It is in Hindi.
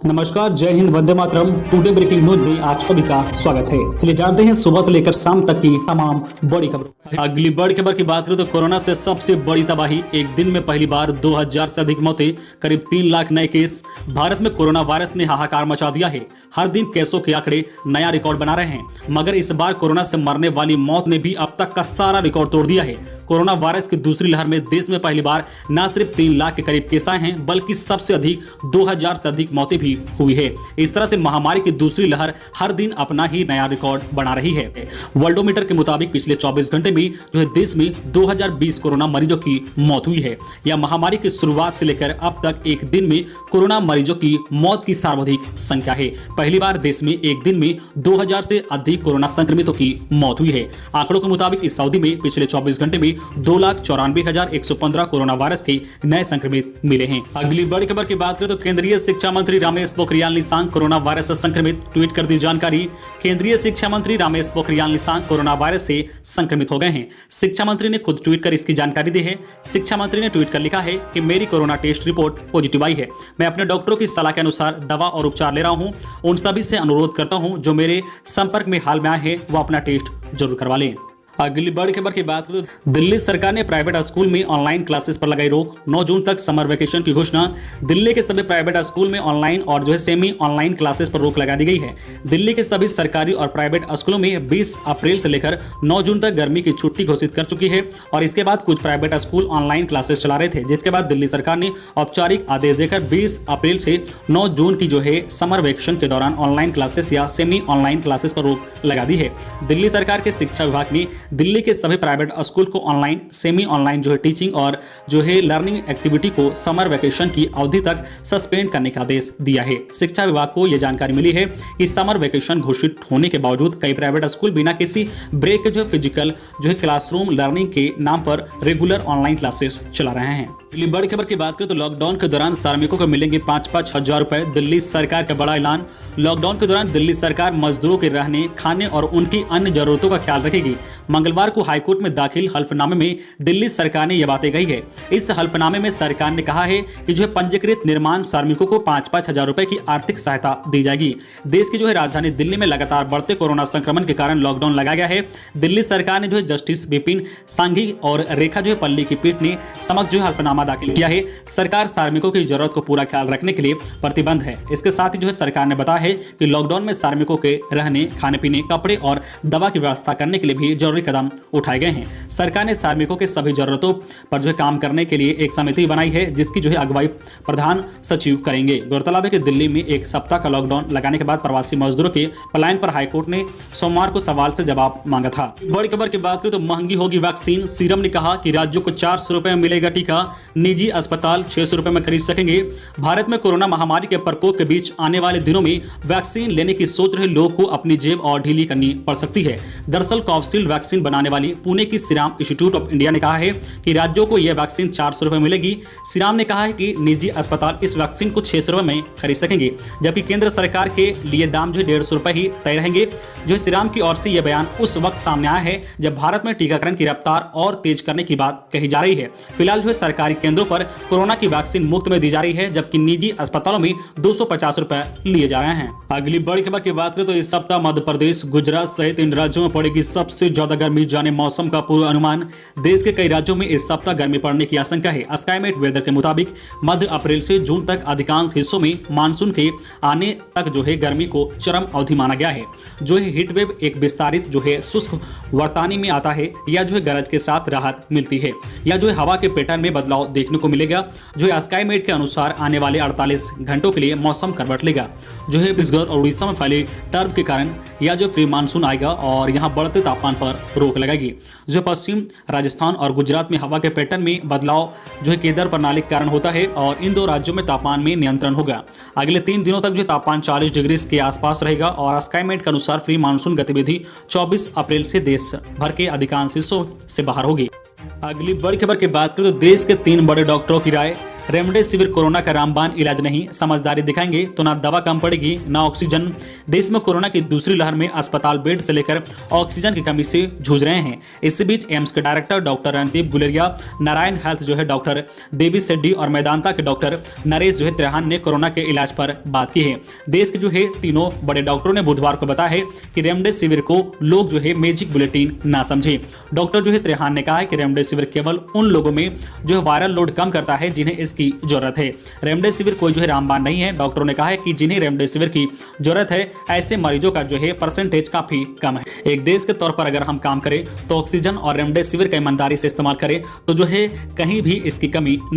नमस्कार, जय Hind, Vande Mataram. Today breaking news में आप सभी का स्वागत है। चलिए जानते हैं सुबह से लेकर शाम तक की तमाम बड़ी खबरों। अगली बड़ी खबर की बात करें तो कोरोना से सबसे बड़ी तबाही। एक दिन में पहली बार 2000 से अधिक मौतें, करीब 3 लाख नए केस। भारत में कोरोना वायरस ने हाहाकार मचा दिया है। हर दिन केसों के आंकड़े नया रिकॉर्ड बना रहे हैं, मगर इस बार कोरोना से मरने वाली मौत ने भी अब तक का सारा रिकॉर्ड तोड़ दिया है। कोरोना वायरस की दूसरी लहर में देश में पहली बार न सिर्फ 3 लाख के करीब केस आए हैं, बल्कि सबसे अधिक 2000 से अधिक मौतें भी हुई है। इस तरह से महामारी की दूसरी लहर हर दिन अपना ही नया रिकॉर्ड बना रही है। वर्ल्डोमीटर के मुताबिक पिछले 24 घंटे में जो है देश में 2020 कोरोना मरीजों की मौत हुई है। यह महामारी की शुरुआत से लेकर अब तक एक दिन में कोरोना मरीजों की मौत की सर्वाधिक संख्या है। पहली बार देश में एक दिन में 2000 से अधिक कोरोना संक्रमितों की मौत हुई है। आंकड़ों के मुताबिक इस अवधि में पिछले 24 घंटे में 2,94,115 कोरोना वायरस के नए संक्रमित मिले हैं। अगली बड़ी खबर की बात करें तो केंद्रीय शिक्षा मंत्री रमेश पोखरियाल निशंक कोरोना वायरस से संक्रमित। ट्वीट कर दी जानकारी। केंद्रीय शिक्षा मंत्री रमेश पोखरियाल निशंक कोरोना वायरस से संक्रमित हो गए हैं। शिक्षा मंत्री ने खुद ट्वीट कर इसकी जानकारी दी है। शिक्षा मंत्री ने ट्वीट कर लिखा है कि मेरी कोरोना टेस्ट रिपोर्ट पॉजिटिव आई है। मैं अपने डॉक्टरों की सलाह के अनुसार दवा और उपचार ले रहा हूं। उन सभी से अनुरोध करता हूं जो मेरे संपर्क में हाल में आए हैं वो अपना टेस्ट जरूर करवा लें। अगली बड़ी खबर की बात करें तो दिल्ली सरकार ने प्राइवेट स्कूल में ऑनलाइन क्लासेस पर लगाई रोक। 9 जून तक समर वेकेशन की घोषणा। दिल्ली के सभी प्राइवेट स्कूल में ऑनलाइन और जो है सेमी ऑनलाइन क्लासेस पर रोक लगा दी गई है। दिल्ली के सभी सरकारी और प्राइवेट स्कूलों में 20 अप्रैल से लेकर 9 जून तक गर्मी की छुट्टी घोषित कर चुकी है और इसके बाद कुछ प्राइवेट स्कूल ऑनलाइन क्लासेस चला रहे थे, जिसके बाद दिल्ली सरकार ने औपचारिक आदेश देकर 20 अप्रैल से 9 जून की जो है समर वेकेशन के दौरान ऑनलाइन क्लासेस या सेमी ऑनलाइन क्लासेस पर रोक लगा दी है। दिल्ली सरकार के शिक्षा विभाग ने दिल्ली के सभी प्राइवेट स्कूल को ऑनलाइन सेमी ऑनलाइन जो है टीचिंग और जो है लर्निंग एक्टिविटी को समर वेकेशन की अवधि तक सस्पेंड करने का आदेश दिया है। शिक्षा विभाग को यह जानकारी मिली है कि समर वेकेशन घोषित होने के बावजूद कई प्राइवेट स्कूल बिना किसी ब्रेक के जो है फिजिकल जो है क्लासरूम लर्निंग के नाम पर रेगुलर ऑनलाइन क्लासेस चला रहे हैं। बड़ी खबर की बात करें तो लॉकडाउन के दौरान श्रमिकों को मिलेंगे 5-5 हजार रुपए। दिल्ली सरकार का बड़ा ऐलान। लॉकडाउन के दौरान दिल्ली सरकार मजदूरों के रहने, खाने और उनकी अन्य जरूरतों का ख्याल रखेगी। मंगलवार को हाईकोर्ट में दाखिल हल्फनामे में दिल्ली सरकार ने यह बातें कही है। इस हल्फनामे में सरकार ने कहा है कि जो है पंजीकृत निर्माण श्रमिकों को 5-5 हजार रुपए की आर्थिक सहायता दी जाएगी। देश की जो है राजधानी दिल्ली में लगातार बढ़ते कोरोना संक्रमण के कारण लॉकडाउन लगाया गया है। दिल्ली सरकार ने जो है जस्टिस विपिन सांघी और रेखा जो है पल्ली की पीठ ने समक्ष जो है हल्फनामा दाखिल किया है। सरकार श्रमिकों की जरूरत को पूरा ख्याल रखने के लिए प्रतिबद्ध है। इसके साथ ही जो है सरकार ने बताया है कि लॉकडाउन में श्रमिकों के रहने, खाने पीने, कपड़े और दवा की व्यवस्था करने के लिए भी जरूरी कदम उठाए गए हैं। सरकार ने श्रमिकों के सभी जरूरतों पर जो है काम करने के लिए एक समिति बनाई है, जिसकी जो है अगुवाई प्रधान सचिव करेंगे। गौरतलब है कि दिल्ली में एक सप्ताह का लॉकडाउन लगाने के बाद प्रवासी मजदूरों के पलायन पर हाईकोर्ट ने सोमवार को सवाल से जवाब मांगा था। बड़ी खबर की बात करें तो महंगी होगी वैक्सीन। सीरम ने कहा कि राज्यों को 400 रुपए में मिलेगा टीका, निजी अस्पताल 600 रुपए में खरीद सकेंगे। भारत में कोरोना महामारी के प्रकोप के बीच आने वाले दिनों में वैक्सीन लेने की सोच रहे लोगों को अपनी जेब और ढीली करनी पड़ सकती है। दरअसल कोविशील्ड वैक्सीन बनाने वाली पुणे की सीरम इंस्टीट्यूट ऑफ इंडिया ने कहा है कि राज्यों को यह वैक्सीन 400 रुपए मिलेगी। सीरम ने कहा है कि निजी अस्पताल इस वैक्सीन को 600 रुपए में खरीद सकेंगे, जबकि केंद्र सरकार के लिए दाम जो 150 रुपए ही तय रहेंगे। जो सीरम की ओर से यह बयान उस वक्त सामने आया है जब भारत में टीकाकरण की रफ्तार और तेज करने की बात कही जा रही है। फिलहाल जो है सरकारी केंद्रों पर कोरोना की वैक्सीन मुफ्त में दी जा रही है, जबकि निजी अस्पतालों में 250 रुपए लिए जा रहे हैं। अगली बड़ी खबर की बात करें तो इस सप्ताह मध्य प्रदेश, गुजरात सहित इन राज्यों में पड़ेगी सबसे ज्यादा गर्मी। जाने मौसम का पूर्वानुमान। देश के कई राज्यों में इस सप्ताह गर्मी पड़ने की आशंका है। स्काईमेट वेदर के मुताबिक मध्य अप्रैल से जून तक अधिकांश हिस्सों में मानसून के आने तक जो है गर्मी को चरम अवधि माना गया है। जो है हीट वेव एक विस्तारित जो है शुष्क वर्तानी में आता है या जो है गरज के साथ राहत मिलती है या जो है हवा के पैटर्न में बदलाव देखने को मिलेगा। जो है स्काईमेट के अनुसार आने वाले 48 घंटों के लिए मौसम करवट लेगा। जो है छत्तीसगढ़ और उड़ीसा में फैले टर्फ के कारण या जो फ्री मानसून आएगा और यहाँ बढ़ते तापमान पर रोक लगेगी। जो पश्चिम राजस्थान और गुजरात में हवा के पैटर्न में बदलाव जो है केदार प्रणाली के कारण होता है और इन दो राज्यों में तापमान में नियंत्रण होगा। अगले 3 दिनों तक जो तापमान 40 डिग्री के आसपास रहेगा और स्काईमेट के अनुसार फ्री मानसून गतिविधि 24 अप्रैल से देश भर के अधिकांश हिस्सों से बाहर होगी। अगली बड़ी खबर की बात करें तो देश के 3 बड़े डॉक्टरों की राय। रेमडेसिविर कोरोना का रामबाण इलाज नहीं, समझदारी दिखाएंगे तो ना दवा कम पड़ेगी ना ऑक्सीजन। देश में कोरोना की दूसरी लहर में अस्पताल बेड से लेकर ऑक्सीजन की कमी से जूझ रहे हैं। इसी बीच एम्स के director doctor Randeep Guleria, Narayana health doctor Devi Shetty और मैदांता के डॉक्टर नरेश त्रेहान ने कोरोना के इलाज पर बात की है। देश के तीनों बड़े डॉक्टरों ने बुधवार को बताया है कि रेमडेसिविर को लोग मैजिक बुलेटिन ना समझे। डॉक्टर त्रेहान ने कहा है कि रेमडेसिविर केवल उन लोगों में वायरल लोड कम करता है जिन्हें इसकी जरूरत है। रेमडेसिविर कोई रामबाण नहीं है। डॉक्टरों ने कहा है कि जिन्हें रेमडेसिविर की जरूरत है ऐसे मरीजों का परसेंटेज काफी कम है। एक देश के तौर पर अगर हम काम करें तो ऑक्सीजन और रेमडेसिविर का ईमानदारी से इस्तेमाल करें तो कहीं भी इसकी कमी नहीं